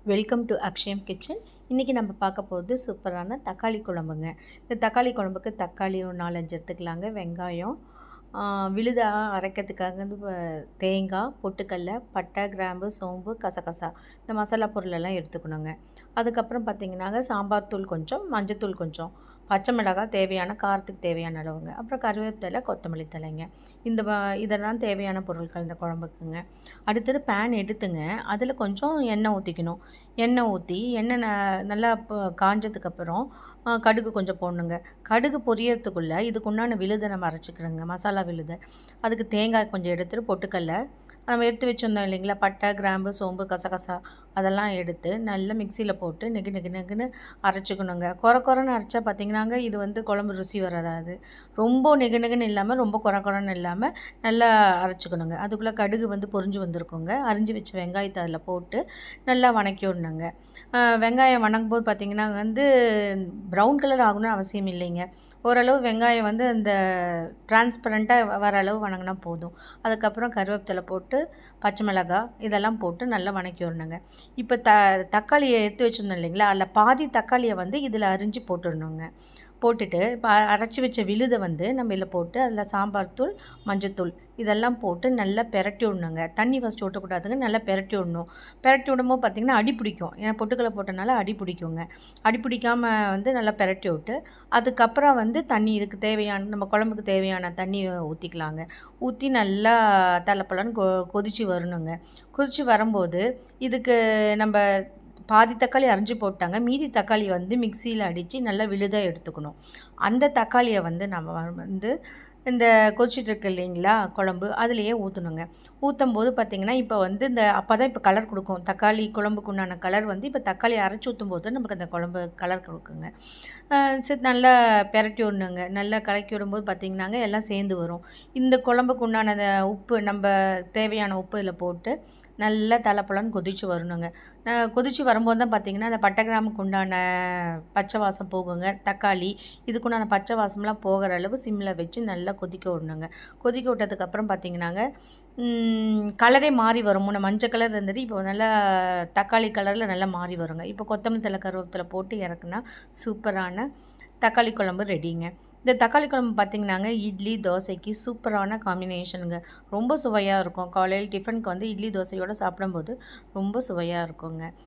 Welcome to Akshayam kitchen. இன்றைக்கி நம்ம பார்க்க போகிறது சூப்பரான தக்காளி குழம்புங்க. இந்த தக்காளி குழம்புக்கு தக்காளி ஒரு 4-5 எடுத்துக்கலாங்க. வெங்காயம், விழுதாக அரைக்கிறதுக்காக வந்து தேங்காய், பொட்டுக்கடலை, பட்டை, கிராம்பு, சோம்பு, கசகசா இந்த மசாலா பொருளெல்லாம் எடுத்துக்கணுங்க. அதுக்கப்புறம் பார்த்திங்கன்னாங்க சாம்பார் தூள் கொஞ்சம், மஞ்சத்தூள் கொஞ்சம், பச்சை மிளகாய் தேவையான காரத்துக்கு தேவையான அளவுங்க, அப்புறம் கருவேப்பிலை, கொத்தமல்லி தலைங்க. இதெல்லாம் தேவையான பொருட்கள் இந்த குழம்புக்குங்க. அடுத்தது பேன் எடுத்துங்க, அதில் கொஞ்சம் எண்ணெய் ஊற்றிக்கணும். எண்ணெய் ஊற்றி எண்ணெய் நல்லா காஞ்சதுக்கப்புறம் கடுகு கொஞ்சம் போடணுங்க. கடுகு பொரியறதுக்குள்ளே இதுக்கு உண்டான விழுதை நம்ம அரைச்சிக்கிறோங்க, மசாலா விழுதை. அதுக்கு தேங்காய் கொஞ்சம் எடுத்துகிட்டு பொட்டுக்கடலை நம்ம எடுத்து வச்சுருந்தோம் இல்லைங்களா, பட்டை, கிராம்பு, சோம்பு, கசகசா அதெல்லாம் எடுத்து நல்லா மிக்சியில் போட்டு நெகுன்னு அரைச்சிக்கணுங்க. குறைன்னு அரைச்சா பார்த்திங்கன்னாங்க இது வந்து குழம்பு ருசி வராது. ரொம்ப நெகுன்னு இல்லாமல் ரொம்ப குறைன்னு இல்லாமல் நல்லா அரைச்சிக்கணுங்க. அதுக்குள்ளே கடுகு வந்து பொரிஞ்சு வந்திருக்குங்க. அரிஞ்சு வச்ச வெங்காயத்தை அதில் போட்டு நல்லா வணக்கி விடணுங்க. வெங்காயம் வணங்கும்போது பார்த்திங்கன்னா வந்து ப்ரௌன் கலர் ஆகணும்னு அவசியம் இல்லைங்க. ஓரளவு வெங்காயம் வந்து அந்த டிரான்ஸ்பரண்ட்டாக வர அளவு வணங்கினா போதும். அதுக்கப்புறம் கருவேப்பிலை போட்டு பச்சை மிளகாய் இதெல்லாம் போட்டு நல்லா வணக்கி விடணுங்க. இப்போ தக்காளியை எடுத்து வச்சுருந்தோம் இல்லைங்களா, அதில் பாதி தக்காளியை வந்து இதில் அரிஞ்சு போட்டுடணுங்க. போட்டுட்டு இப்போ அரைச்சி வச்ச விழுதை வந்து நம்ம இதில் போட்டு அதில் சாம்பார் தூள், மஞ்சத்தூள் இதெல்லாம் போட்டு நல்லா பெரட்டி விடணுங்க. தண்ணி ஃபஸ்ட்டு ஊற்றக்கூடாதுங்க, நல்லா பெரட்டி விடணும். பெரட்டி விடும்போது பார்த்திங்கன்னா அடி பிடிக்கும். ஏன்னா பொட்டுக்கடலை போட்டனால அடி பிடிக்குங்க. அடி பிடிக்காமல் வந்து நல்லா பெரட்டி விட்டு அதுக்கப்புறம் வந்து தண்ணி இதுக்கு தேவையான நம்ம குழம்புக்கு தேவையான தண்ணி ஊற்றிக்கலாங்க. ஊற்றி நல்லா தலப்பலன்னு கொதித்து வரணுங்க. கொதித்து வரும்போது இதுக்கு நம்ம பாதி தக்காளி அரைஞ்சி போட்டாங்க, மீதி தக்காளி வந்து மிக்சியில் அடித்து நல்லா விழுதாக எடுத்துக்கணும். அந்த தக்காளியை வந்து நம்ம வந்து இந்த கொதிச்சிட்ருக்கு இல்லைங்களா குழம்பு, அதுலேயே ஊற்றணுங்க. ஊற்றும்போது பார்த்திங்கன்னா இப்போ வந்து அப்போ தான் இப்போ கலர் கொடுக்கும். தக்காளி குழம்புக்கு உண்டான கலர் வந்து இப்போ தக்காளி அரைச்சி ஊற்றும்போது நமக்கு அந்த குழம்பு கலர் கொடுக்குங்க. சரி நல்லா பெரட்டி விடணுங்க. நல்லா கலக்கி விடும்போது பார்த்திங்கன்னாங்க எல்லாம் சேர்ந்து வரும். இந்த குழம்புக்கு உண்டான உப்பு நம்ம தேவையான உப்பு இதில் போட்டு நல்லா தலப்பலன்னு கொதித்து வரணுங்க. கொதித்து வரும்போது தான் பார்த்திங்கன்னா அந்த பட்டை கிராம்புக்கு உண்டான பச்சை வாசம் போகுங்க. தக்காளி இதுக்குண்டான பச்சை வாசம்லாம் போகிற அளவு சிம்மில் வச்சு நல்லா கொதிக்க விடணுங்க. கொதிக்க விட்டதுக்கப்புறம் பார்த்திங்கன்னாங்க கலரே மாறி வரும். முன்ன மஞ்சள் கலர் இருந்தது, இப்போ நல்லா தக்காளி கலரில் நல்லா மாறி வருங்க. இப்போ கொத்தமல்லி தழை, கருவேப்பிலை போட்டு இறக்குனா சூப்பரான தக்காளி குழம்பு ரெடிங்க. இந்த தக்காளி குழம்பு பார்த்திங்கன்னாங்க இட்லி, தோசைக்கு சூப்பரான காம்பினேஷனுங்க. ரொம்ப சுவையாக இருக்கும். காலையில் டிஃபனுக்கு வந்து இட்லி, தோசையோடு சாப்பிடும்போது ரொம்ப சுவையாக இருக்குங்க.